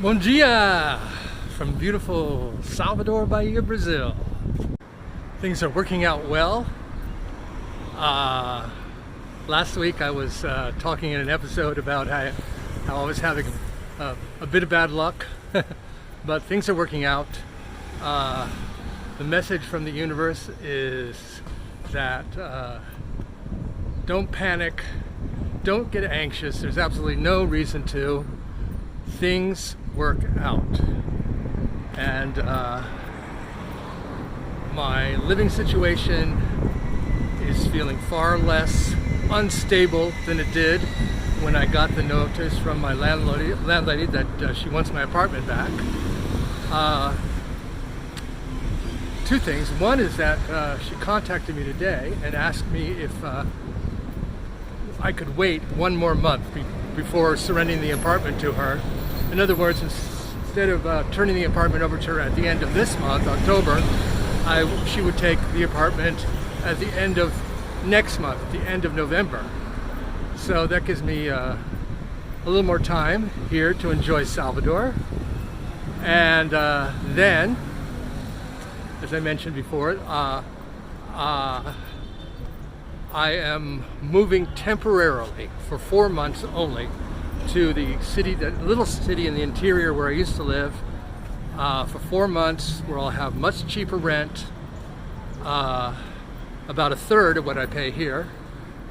Bom dia from beautiful Salvador, Bahia, Brazil. Things are working out well. Last week I was talking in an episode about how I was having a bit of bad luck, but things are working out. The message from the universe is that don't panic, don't get anxious. There's absolutely no reason to. Things work out, and my living situation is feeling far less unstable than it did when I got the notice from my landlady that she wants my apartment back. Two things. One is that she contacted me today and asked me if I could wait one more month before surrendering the apartment to her. In other words, instead of turning the apartment over to her at the end of this month, October, she would take the apartment at the end of next month, at the end of November. So that gives me a little more time here to enjoy Salvador. And then, as I mentioned before, I am moving temporarily for 4 months only to the city, that little city in the interior where I used to live, for 4 months, where I'll have much cheaper rent, about a third of what I pay here.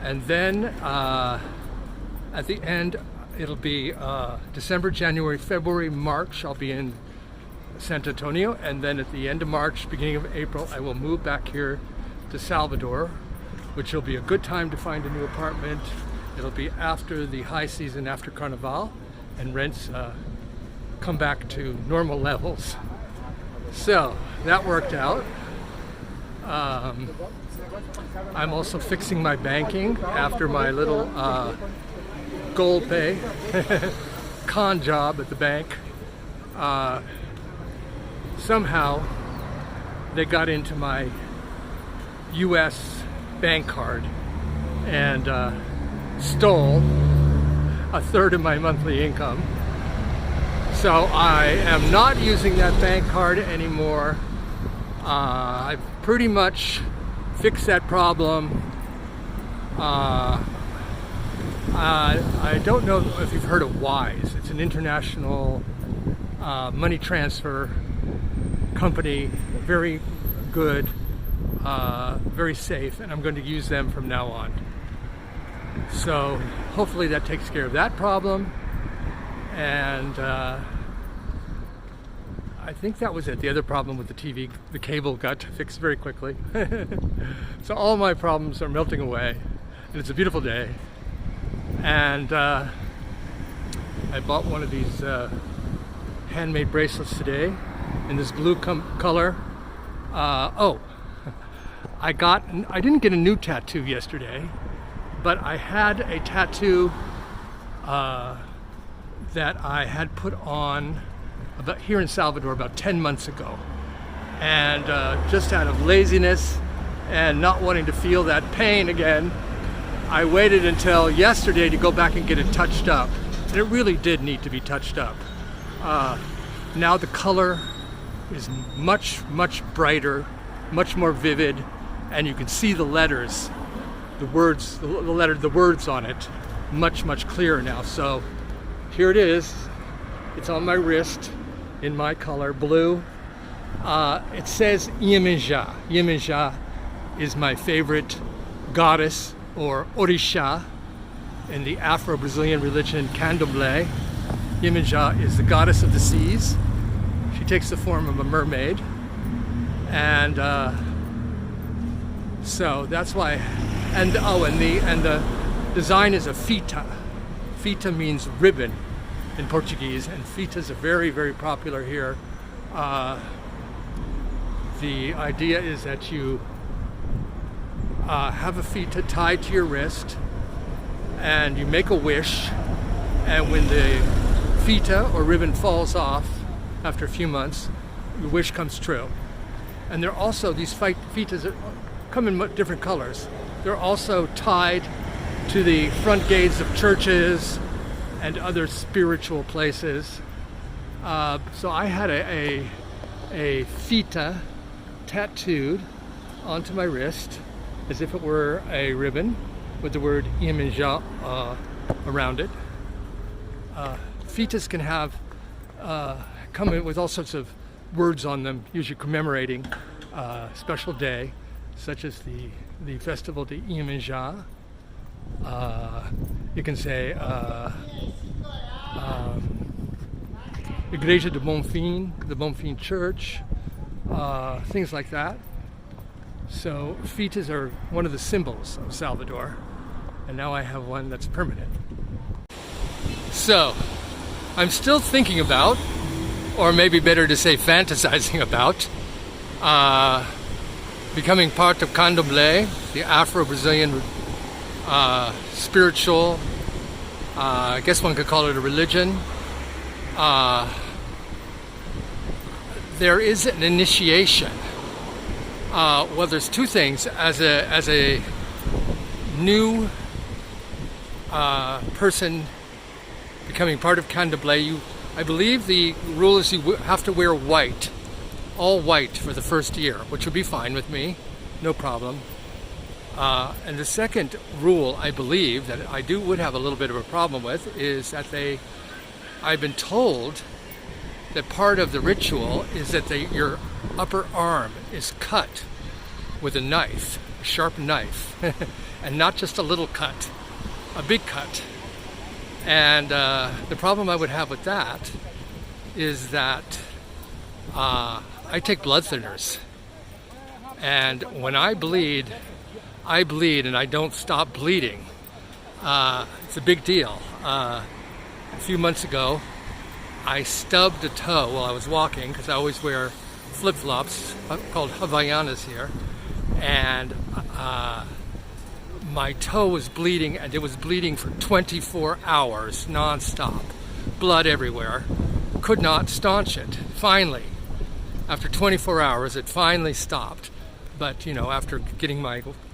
And then at the end, it'll be December, January, February, March, I'll be in San Antonio. And then at the end of March, beginning of April, I will move back here to Salvador, which will be a good time to find a new apartment. It'll be after the high season, after Carnival, and rents come back to normal levels. So that worked out. I'm also fixing my banking after my little gold pay con job at the bank. Somehow they got into my US bank card and stole a third of my monthly income. So I am not using that bank card anymore. I've pretty much fixed that problem. I don't know if you've heard of Wise. It's an international money transfer company, very good, very safe, and I'm going to use them from now on. So hopefully that takes care of that problem, and I think that was it. The other problem with the TV, the cable, got fixed very quickly. So all my problems are melting away, and it's a beautiful day. And I bought one of these handmade bracelets today in this blue color. I didn't get a new tattoo yesterday, but I had a tattoo that I had put on here in Salvador about 10 months ago. And just out of laziness and not wanting to feel that pain again, I waited until yesterday to go back and get it touched up. And it really did need to be touched up. Now the color is much, much brighter, much more vivid, and you can see the letters, the words on it much, much clearer now. So here it is. It's on my wrist in my color, blue. It says Iemanjá. Iemanjá is my favorite goddess, or Orisha, in the Afro-Brazilian religion Candomblé. Iemanjá is the goddess of the seas. She takes the form of a mermaid, and so that's why. And the design is a fita. Fita means ribbon in Portuguese, and fitas are very, very popular here. The idea is that you have a fita tied to your wrist, and you make a wish, and when the fita or ribbon falls off after a few months, your wish comes true. And they're also, these fitas come in different colors. They're also tied to the front gates of churches and other spiritual places. So I had a fita tattooed onto my wrist as if it were a ribbon with the word Iemenja around it. Fitas can have come in with all sorts of words on them, usually commemorating a special day, such as the festival de Iemenja. You can say Igreja de Bonfim, the Bonfim Church, things like that. So fitas are one of the symbols of Salvador, and now I have one that's permanent. So I'm still thinking about, or maybe better to say fantasizing about, becoming part of Candomblé, the Afro-Brazilian spiritual, I guess one could call it a religion. There is an initiation. Well, there's two things. As a new person becoming part of Candomblé, I believe the rule is you have to wear white, all white for the first year, which would be fine with me, no problem. And the second rule, I believe, that I would have a little bit of a problem with is that I've been told that part of the ritual is that your upper arm is cut with a knife, a sharp knife, and not just a little cut, a big cut. And the problem I would have with that is that I take blood thinners, and when I bleed and I don't stop bleeding. It's a big deal. A few months ago, I stubbed a toe while I was walking, because I always wear flip-flops called Havaianas here, and my toe was bleeding, and it was bleeding for 24 hours non-stop. Blood everywhere. Could not staunch it. Finally, after 24 hours, it finally stopped. But, after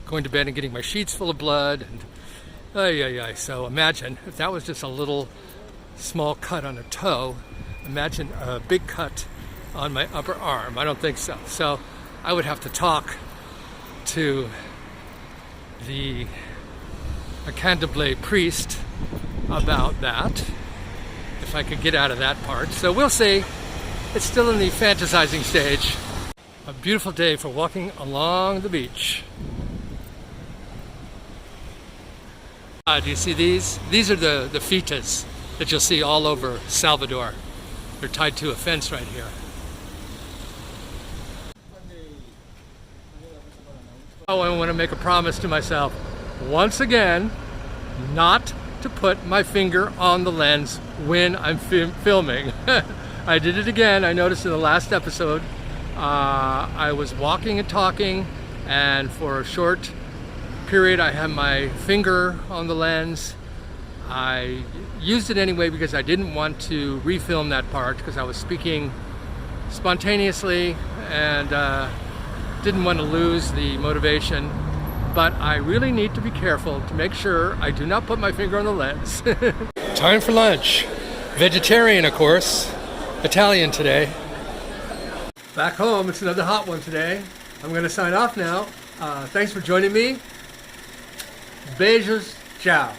going to bed and getting my sheets full of blood, and so imagine if that was just a little small cut on a toe, imagine a big cut on my upper arm. I don't think so. So I would have to talk to a Candomblé priest about that, if I could get out of that part. So we'll see. It's still in the fantasizing stage. A beautiful day for walking along the beach. Do you see these? These are the fitas that you'll see all over Salvador. They're tied to a fence right here. Oh, I want to make a promise to myself, once again, not to put my finger on the lens when I'm filming. I did it again. I noticed in the last episode, I was walking and talking, and for a short period I had my finger on the lens. I used it anyway because I didn't want to refilm that part, because I was speaking spontaneously and didn't want to lose the motivation. But I really need to be careful to make sure I do not put my finger on the lens. Time for lunch. Vegetarian, of course. Italian today. Back home, it's another hot one today. I'm going to sign off now. Thanks for joining me. Beijos, ciao.